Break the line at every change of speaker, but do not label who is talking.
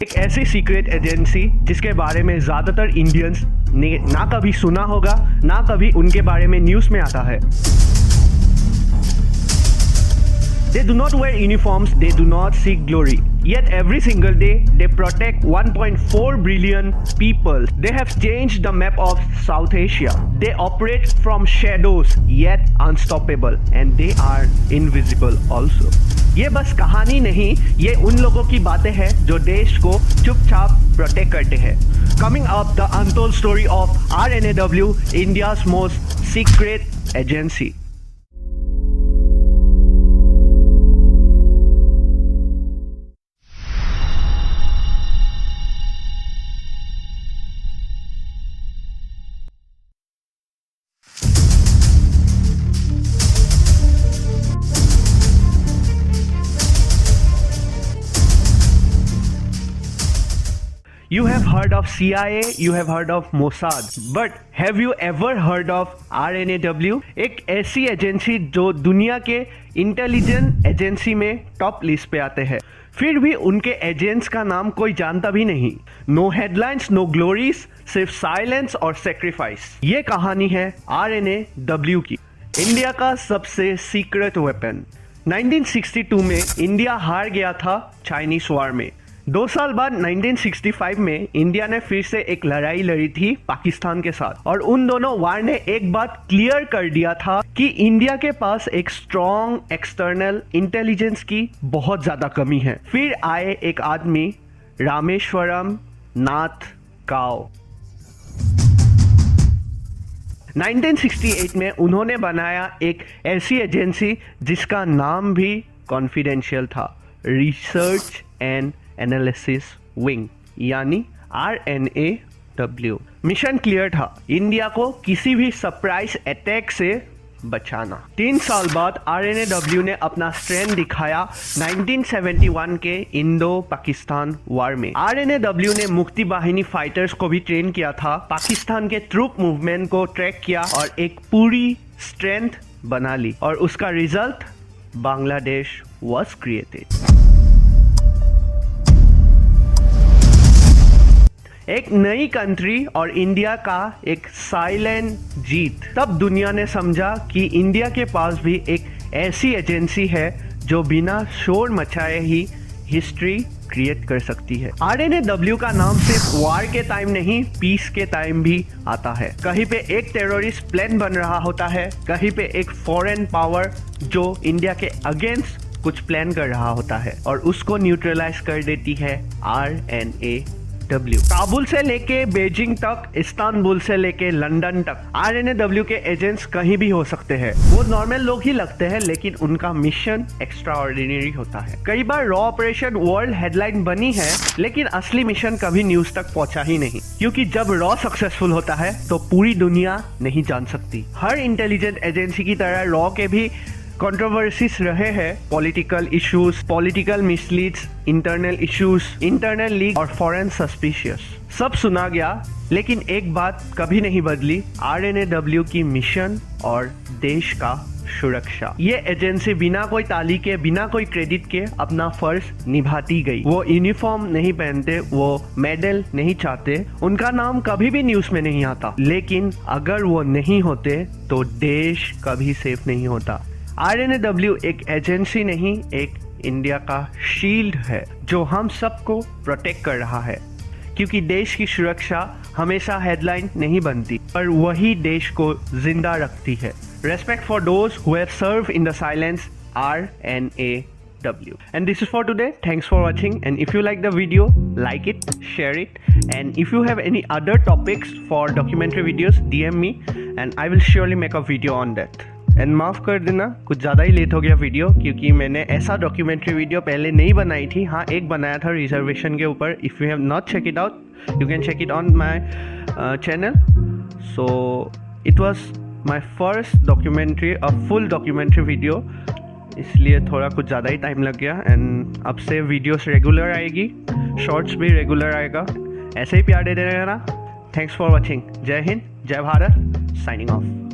एक ऐसी secret agency जिसके बारे में ज़्यादातर इंडियंस ने ना कभी सुना होगा, ना कभी उनके बारे में न्यूज़ में आता है। They do not wear uniforms, they do not seek glory. Yet every single day, they protect 1.4 billion people. They have changed the map of South Asia. They operate from shadows, yet unstoppable. And they are invisible also. ये बस कहानी नहीं, ये उन लोगों की बातें हैं जो देश को चुपचाप प्रोटेक्ट करते हैं। Coming up, the untold story of RNAW, India's most secret agency. You have heard of CIA, you have heard of Mossad, but have you ever heard of RNAW? एक ऐसी एजेंसी जो दुनिया के इंटेलिजेंस एजेंसी में top list पे आते हैं, फिर भी उनके एजेंट्स का नाम कोई जानता भी नहीं। नो हेडलाइंस, नो ग्लोरीज, सिर्फ साइलेंस और सेक्रीफाइस। ये कहानी है RNAW की, इंडिया का सबसे सीक्रेट वेपन। 1962 में इंडिया हार गया था चाइनीज वॉर में। 2 साल बाद 1965 में इंडिया ने फिर से एक लड़ाई लड़ी थी पाकिस्तान के साथ, और उन दोनों वार ने एक बात क्लियर कर दिया था कि इंडिया के पास एक स्ट्रॉन्ग एक्सटर्नल इंटेलिजेंस की बहुत ज्यादा कमी है। फिर आए एक आदमी, रामेश्वरम नाथ काओ। 1968 में उन्होंने बनाया एक ऐसी एजेंसी जिसका नाम भी कॉन्फिडेंशियल था, रिसर्च एंड एनालिसिस विंग, यानी RNAW। मिशन क्लियर था, इंडिया को किसी भी सरप्राइज अटैक से बचाना। 3 साल बाद RNAW ने अपना स्ट्रेंथ दिखाया 1971 के इंडो पाकिस्तान वॉर में। RNAW ने मुक्ति बाहिनी फाइटर्स को भी ट्रेन किया था, पाकिस्तान के ट्रूप मूवमेंट को ट्रैक किया और एक पूरी स्ट्रेंथ बना ली, और उसका रिजल्ट बांग्लादेश वॉज क्रिएटेड। एक नई कंट्री और इंडिया का एक साइलेंट जीत। तब दुनिया ने समझा कि इंडिया के पास भी एक ऐसी एजेंसी है जो बिना शोर मचाए ही हिस्ट्री क्रिएट कर सकती है। RNAW का नाम सिर्फ वॉर के टाइम नहीं, पीस के टाइम भी आता है। कहीं पे एक टेररिस्ट प्लान बन रहा होता है, कहीं पे एक फॉरेन पावर जो इंडिया के अगेंस्ट कुछ प्लान कर रहा होता है, और उसको न्यूट्रलाइज कर देती है RNAW। काबुल से लेके बीजिंग तक, इस्तांबुल से लेके लंदन तक, RNAW के एजेंट्स कहीं भी हो सकते हैं। वो नॉर्मल लोग ही लगते हैं, लेकिन उनका मिशन एक्स्ट्रा ऑर्डिनरी होता है। कई बार रॉ ऑपरेशन वर्ल्ड हेडलाइन बनी है, लेकिन असली मिशन कभी न्यूज तक पहुंचा ही नहीं, क्योंकि जब रॉ सक्सेसफुल होता है तो पूरी दुनिया नहीं जान सकती। हर इंटेलिजेंस एजेंसी की तरह रॉ के भी कंट्रोवर्सीज रहे हैं, political issues, political misleads, internal issues, internal leak और फॉरेन सस्पिशियस, सब सुना गया। लेकिन एक बात कभी नहीं बदली, RNAW की मिशन और देश का सुरक्षा। ये एजेंसी बिना कोई ताली के, बिना कोई क्रेडिट के अपना फर्ज निभाती गई। वो यूनिफॉर्म नहीं पहनते, वो मेडल नहीं चाहते, उनका नाम कभी भी न्यूज में नहीं आता, लेकिन अगर वो नहीं होते तो देश कभी सेफ नहीं होता। RNAW एक एजेंसी नहीं, एक इंडिया का शील्ड है जो हम सबको प्रोटेक्ट कर रहा है, क्योंकि देश की सुरक्षा हमेशा हेडलाइन नहीं बनती, पर वही देश को जिंदा रखती है। Respect for those who have served in the silence, RNAW. And this is for today. Thanks for watching, and if you like the video, like it, share it, and if you have any other topics for documentary videos, DM me and I will surely make a video on that. And माफ़ कर देना, कुछ ज़्यादा ही late हो गया video, क्योंकि मैंने ऐसा डॉक्यूमेंट्री वीडियो पहले नहीं बनाई थी। हाँ, एक बनाया था रिजर्वेशन के ऊपर। If you have not check it out, you can check it on my channel. So it was my first documentary, a full documentary video, इसलिए थोड़ा कुछ ज़्यादा ही टाइम लग गया। एंड अब से वीडियोस रेगुलर आएगी, शॉर्ट्स भी रेगुलर आएगा। ऐसे ही प्यार देते रहना। Thanks for watching. जय हिंद, जय भारत, साइनिंग ऑफ।